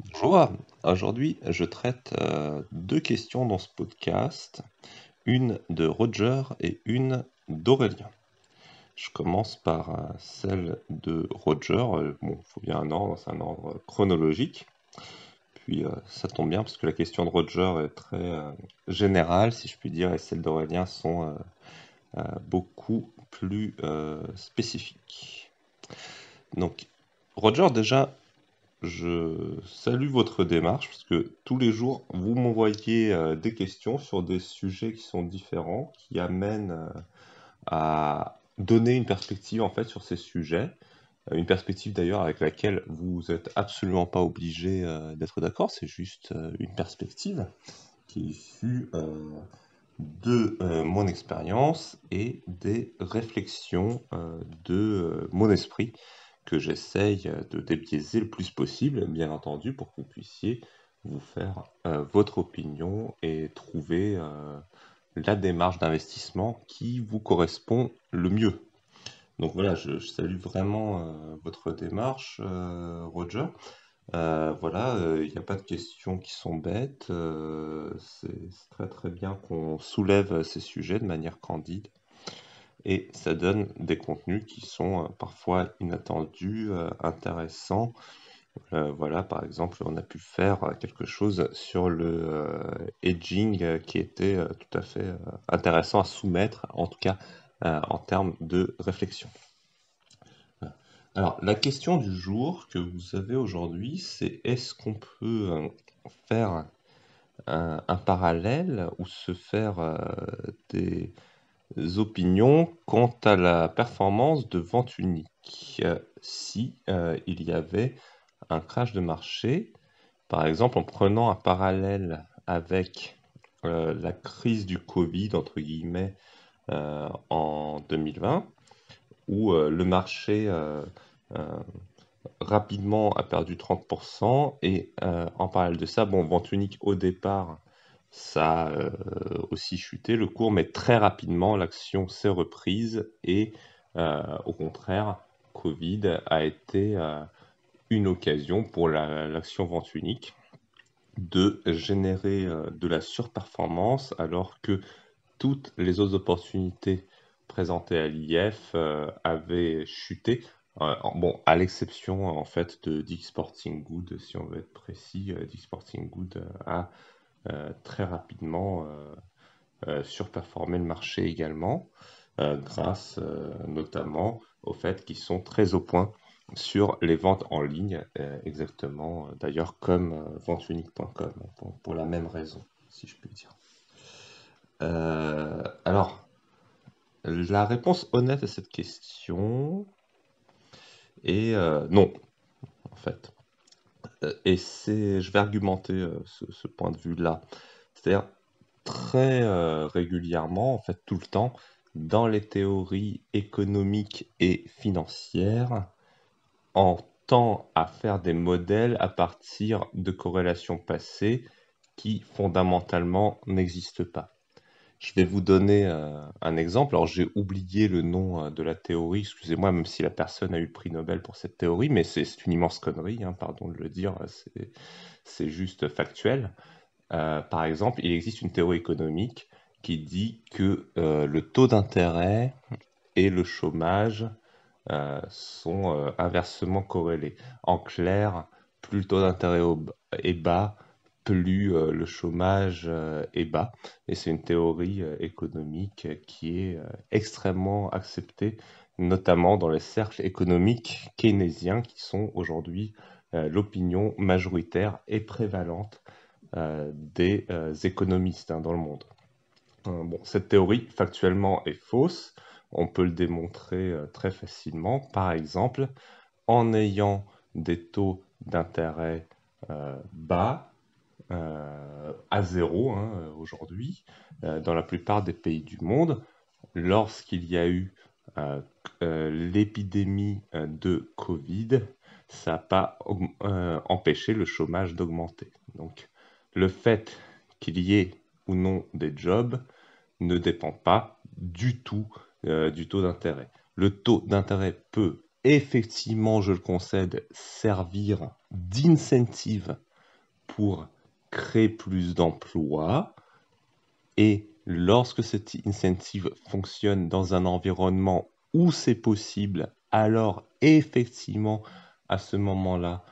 Bonjour, aujourd'hui je traite deux questions dans ce podcast, une de Roger et une d'Aurélien. Je commence par celle de Roger. Bon, il faut bien un ordre, c'est un ordre chronologique. Puis ça tombe bien parce que la question de Roger est très générale, si je puis dire, et celles d'Aurélien sont beaucoup plus spécifiques. Donc, Roger, déjà, je salue votre démarche parce que tous les jours, vous m'envoyez des questions sur des sujets qui sont différents, qui amènent à donner une perspective en fait sur ces sujets. Une perspective d'ailleurs avec laquelle vous n'êtes absolument pas obligé d'être d'accord, c'est juste une perspective qui est issue de mon expérience et des réflexions de mon esprit que j'essaye de débiaiser le plus possible, bien entendu, pour que vous puissiez vous faire votre opinion et trouver la démarche d'investissement qui vous correspond le mieux. Donc voilà, je salue vraiment votre démarche, Roger. Voilà, il n'y a pas de questions qui sont bêtes. C'est très très bien qu'on soulève ces sujets de manière candide et ça donne des contenus qui sont parfois inattendus, intéressants. Voilà, par exemple, on a pu faire quelque chose sur le hedging qui était tout à fait intéressant à soumettre, en tout cas en termes de réflexion. Voilà. Alors, la question du jour que vous avez aujourd'hui, c'est est-ce qu'on peut faire un parallèle ou se faire des opinions quant à la performance de vente unique si il y avait un crash de marché, par exemple en prenant un parallèle avec la crise du Covid, entre guillemets, en 2020, où le marché euh, rapidement a perdu 30%, et en parallèle de ça, bon, vente unique au départ, ça a aussi chuté le cours, mais très rapidement, l'action s'est reprise et au contraire, Covid a été une occasion pour l'action vente unique de générer de la surperformance alors que toutes les autres opportunités présentées à l'IF avaient chuté. Bon, à l'exception en fait de Dick Sporting Good, si on veut être précis, Dick Sporting Good a très rapidement surperformé le marché également, grâce notamment au fait qu'ils sont très au point sur les ventes en ligne, exactement d'ailleurs comme venteunique.com, pour la même raison, si je puis dire. Alors, la réponse honnête à cette question est non, en fait. Et je vais argumenter ce point de vue-là. C'est-à-dire, très régulièrement, en fait, tout le temps, dans les théories économiques et financières, on tend à faire des modèles à partir de corrélations passées qui fondamentalement n'existent pas. Je vais vous donner un exemple. Alors, j'ai oublié le nom de la théorie, excusez-moi, même si la personne a eu le prix Nobel pour cette théorie, mais c'est une immense connerie, hein, pardon de le dire, c'est juste factuel. Par exemple, il existe une théorie économique qui dit que le taux d'intérêt et le chômage sont inversement corrélés. En clair, plus le taux d'intérêt est bas, plus le chômage est bas. Et c'est une théorie économique qui est extrêmement acceptée, notamment dans les cercles économiques keynésiens, qui sont aujourd'hui l'opinion majoritaire et prévalente des économistes dans le monde. Bon, cette théorie, factuellement, est fausse. On peut le démontrer très facilement, par exemple, en ayant des taux d'intérêt bas, à zéro hein, aujourd'hui, dans la plupart des pays du monde. Lorsqu'il y a eu l'épidémie de Covid, ça n'a pas empêché le chômage d'augmenter. Donc, le fait qu'il y ait ou non des jobs ne dépend pas du tout du taux d'intérêt. Le taux d'intérêt peut effectivement, je le concède, servir d'incentive pour créer plus d'emplois. Et lorsque cet incentive fonctionne dans un environnement où c'est possible, alors effectivement, à ce moment-là,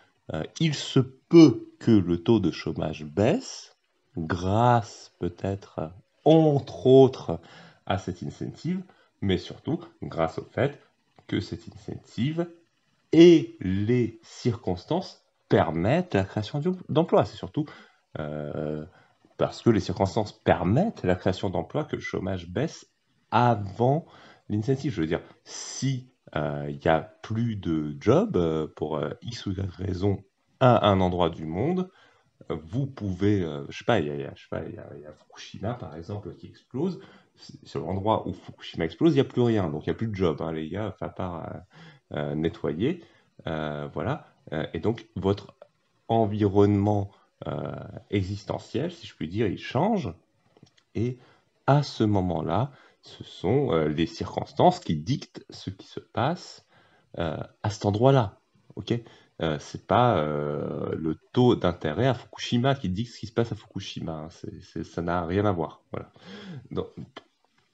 il se peut que le taux de chômage baisse, grâce peut-être, entre autres, à cet incentive, mais surtout grâce au fait que cet incentive et les circonstances permettent la création d'emplois. C'est surtout euh, parce que les circonstances permettent la création d'emplois que le chômage baisse avant l'initiative. Je veux dire, si il y a plus de jobs pour X ou Y raison à un endroit du monde, vous pouvez, je sais pas, je sais pas, il y a Fukushima par exemple qui explose. Sur l'endroit où Fukushima explose, il n'y a plus rien, donc il n'y a plus de job, hein, les gars, enfin, à part nettoyer, voilà. Et donc votre environnement existentiel, si je puis dire, il change. Et à ce moment-là, ce sont les circonstances qui dictent ce qui se passe à cet endroit-là. Ok. C'est pas le taux d'intérêt à Fukushima qui dicte ce qui se passe à Fukushima, hein. Ça n'a rien à voir. Voilà. Donc,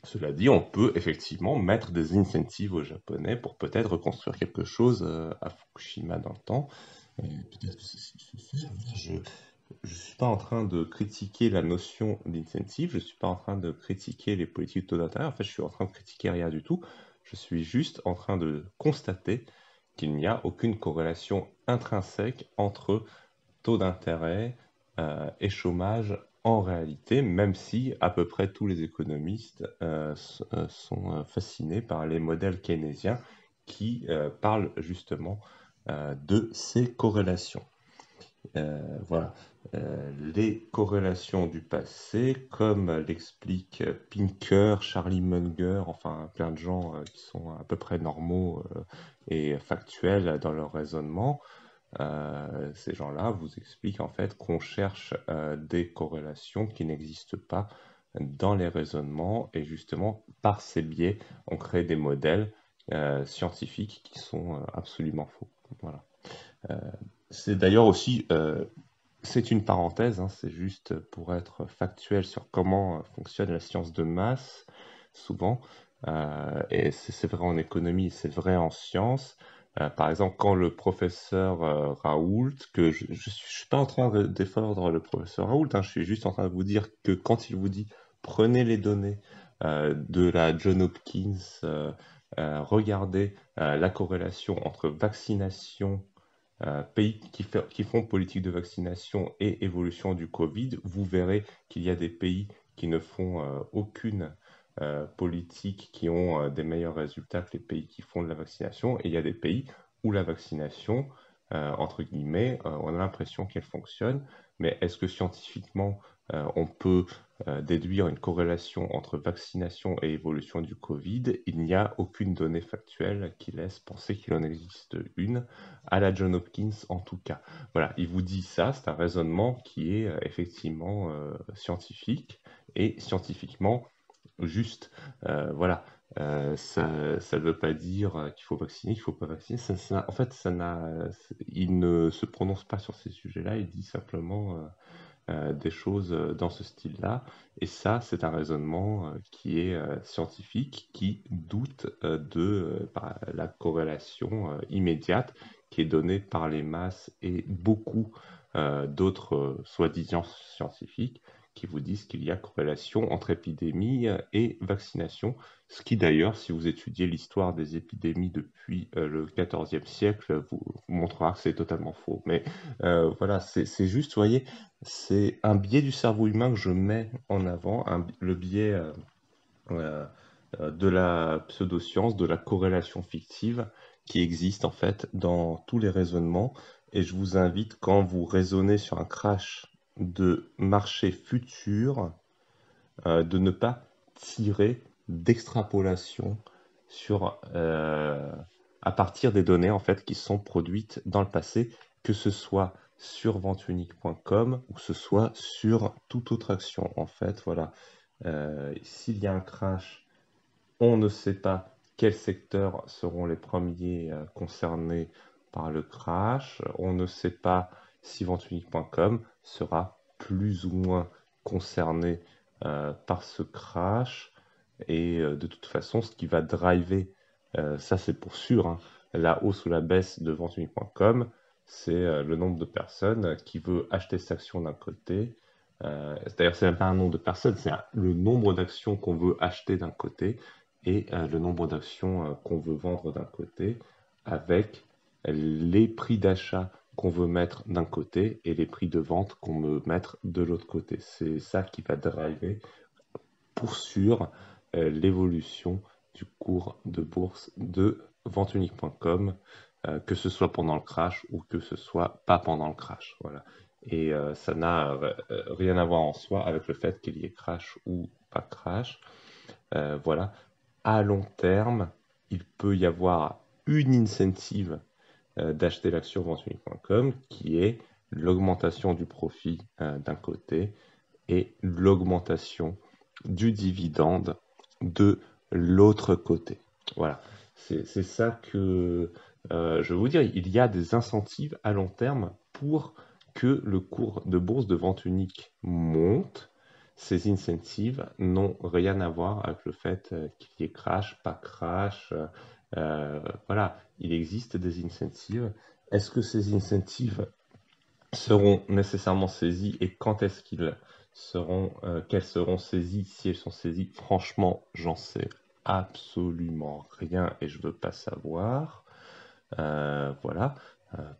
cela dit, on peut effectivement mettre des incentives aux Japonais pour peut-être reconstruire quelque chose à Fukushima dans le temps. Peut-être que c'est ce qu'il faut faire. Je ne suis pas en train de critiquer la notion d'incentive, je ne suis pas en train de critiquer les politiques de taux d'intérêt, en fait, je suis en train de critiquer rien du tout. Je suis juste en train de constater qu'il n'y a aucune corrélation intrinsèque entre taux d'intérêt et chômage en réalité, même si à peu près tous les économistes sont fascinés par les modèles keynésiens qui parlent justement de ces corrélations. Voilà. Les corrélations du passé, comme l'expliquent Pinker, Charlie Munger, enfin plein de gens qui sont à peu près normaux et factuels dans leur raisonnement, ces gens-là vous expliquent en fait qu'on cherche des corrélations qui n'existent pas dans les raisonnements et justement par ces biais, on crée des modèles scientifiques qui sont absolument faux. Voilà. Euh, c'est d'ailleurs aussi, c'est une parenthèse, hein, c'est juste pour être factuel sur comment fonctionne la science de masse, souvent, et c'est vrai en économie, c'est vrai en sciences. Par exemple, quand le professeur Raoult, que je ne suis pas en train de défendre le professeur Raoult, hein, je suis juste en train de vous dire que quand il vous dit prenez les données de la John Hopkins, regardez la corrélation entre vaccination pays qui font politique de vaccination et évolution du Covid, vous verrez qu'il y a des pays qui ne font aucune politique, qui ont des meilleurs résultats que les pays qui font de la vaccination, et il y a des pays où la vaccination, entre guillemets, on a l'impression qu'elle fonctionne, mais est-ce que scientifiquement on peut déduire une corrélation entre vaccination et évolution du Covid? Il n'y a aucune donnée factuelle qui laisse penser qu'il en existe une à la John Hopkins en tout cas. Voilà, il vous dit ça, c'est un raisonnement qui est effectivement scientifique et scientifiquement juste. Voilà, ça ne veut pas dire qu'il faut vacciner, qu'il ne faut pas vacciner. En fait, il ne se prononce pas sur ces sujets-là, il dit simplement des choses dans ce style-là. Et ça, c'est un raisonnement qui est scientifique, qui doute de la corrélation immédiate qui est donnée par les masses et beaucoup d'autres soi-disant scientifiques qui vous disent qu'il y a corrélation entre épidémie et vaccination, ce qui d'ailleurs, si vous étudiez l'histoire des épidémies depuis le XIVe siècle, vous montrera que c'est totalement faux. Mais voilà, c'est juste, vous voyez, c'est un biais du cerveau humain que je mets en avant, le biais euh, de la pseudoscience, de la corrélation fictive qui existe en fait dans tous les raisonnements. Et je vous invite, quand vous raisonnez sur un crash de marché futur, de ne pas tirer d'extrapolation sur, à partir des données en fait qui sont produites dans le passé, que ce soit sur ventunique.com ou que ce soit sur toute autre action. En fait, voilà, s'il y a un crash, on ne sait pas quels secteurs seront les premiers concernés par le crash. On ne sait pas si ventunique.com sera plus ou moins concerné par ce crash. Et de toute façon, ce qui va driver, ça c'est pour sûr, hein, la hausse ou la baisse de ventunique.com, c'est le nombre de personnes qui veut acheter cette action d'un côté. D'ailleurs, c'est même pas un nombre de personnes, c'est le nombre d'actions qu'on veut acheter d'un côté et le nombre d'actions qu'on veut vendre d'un côté, avec les prix d'achat qu'on veut mettre d'un côté et les prix de vente qu'on veut mettre de l'autre côté. C'est ça qui va driver pour sûr l'évolution du cours de bourse de ventunique.com, que ce soit pendant le crash ou que ce soit pas pendant le crash. Voilà. Et ça n'a rien à voir en soi avec le fait qu'il y ait crash ou pas crash. Voilà. À long terme, il peut y avoir une incentive d'acheter l'action ventunique.com qui est l'augmentation du profit d'un côté et l'augmentation du dividende de l'autre côté. Voilà, c'est ça que je veux vous dire. Il y a des incentives à long terme pour que le cours de bourse de vente unique monte. Ces incentives n'ont rien à voir avec le fait qu'il y ait crash, pas crash. Voilà, il existe des incentives. Est-ce que ces incentives seront nécessairement saisies et quand est-ce qu'elles seront saisies, si elles sont saisies? Franchement, j'en sais absolument rien et je veux pas savoir. Voilà.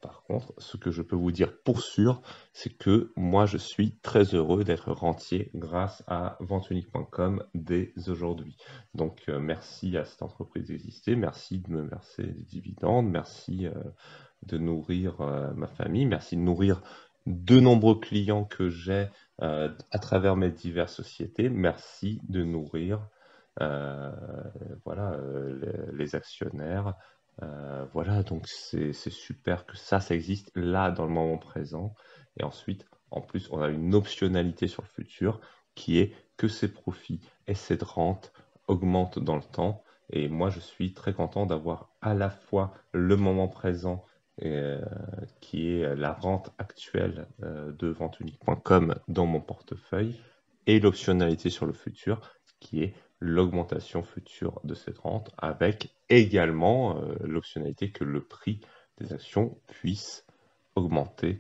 Par contre, ce que je peux vous dire pour sûr, c'est que moi, je suis très heureux d'être rentier grâce à ventunique.com dès aujourd'hui. Donc, merci à cette entreprise d'exister, merci de me verser des dividendes, merci de nourrir ma famille, merci de nourrir de nombreux clients que j'ai à travers mes diverses sociétés, merci de nourrir euh, voilà, les actionnaires. Voilà, donc c'est super que ça existe là dans le moment présent. Et ensuite, en plus, on a une optionnalité sur le futur qui est que ces profits et cette rente augmentent dans le temps. Et moi, je suis très content d'avoir à la fois le moment présent qui est la rente actuelle de ventunique.com dans mon portefeuille et l'optionnalité sur le futur qui est l'augmentation future de cette rente avec également l'optionnalité que le prix des actions puisse augmenter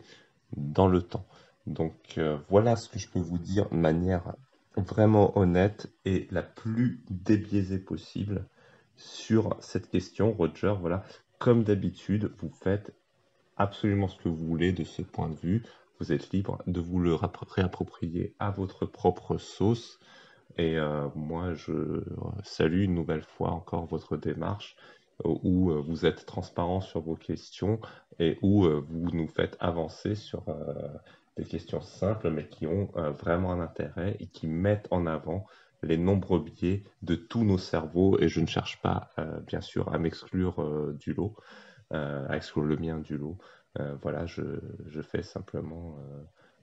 dans le temps. Donc voilà ce que je peux vous dire de manière vraiment honnête et la plus débiaisée possible sur cette question, Roger. Voilà, comme d'habitude, vous faites absolument ce que vous voulez de ce point de vue. Vous êtes libre de vous le réapproprier à votre propre sauce. Et moi, je salue une nouvelle fois encore votre démarche où vous êtes transparent sur vos questions et où vous nous faites avancer sur des questions simples mais qui ont vraiment un intérêt et qui mettent en avant les nombreux biais de tous nos cerveaux. Et je ne cherche pas, bien sûr, à m'exclure du lot, à exclure le mien du lot. Voilà, je fais simplement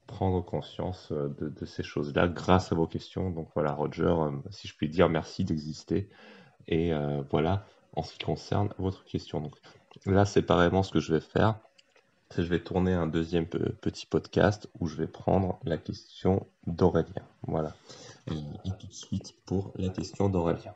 prendre conscience de ces choses-là grâce à vos questions. Donc voilà, Roger, si je puis dire, merci d'exister. Et voilà, en ce qui concerne votre question. Donc là, séparément, ce que je vais faire, c'est que je vais tourner un deuxième petit podcast où je vais prendre la question d'Aurélien. Voilà. Et tout de suite pour la question d'Aurélien.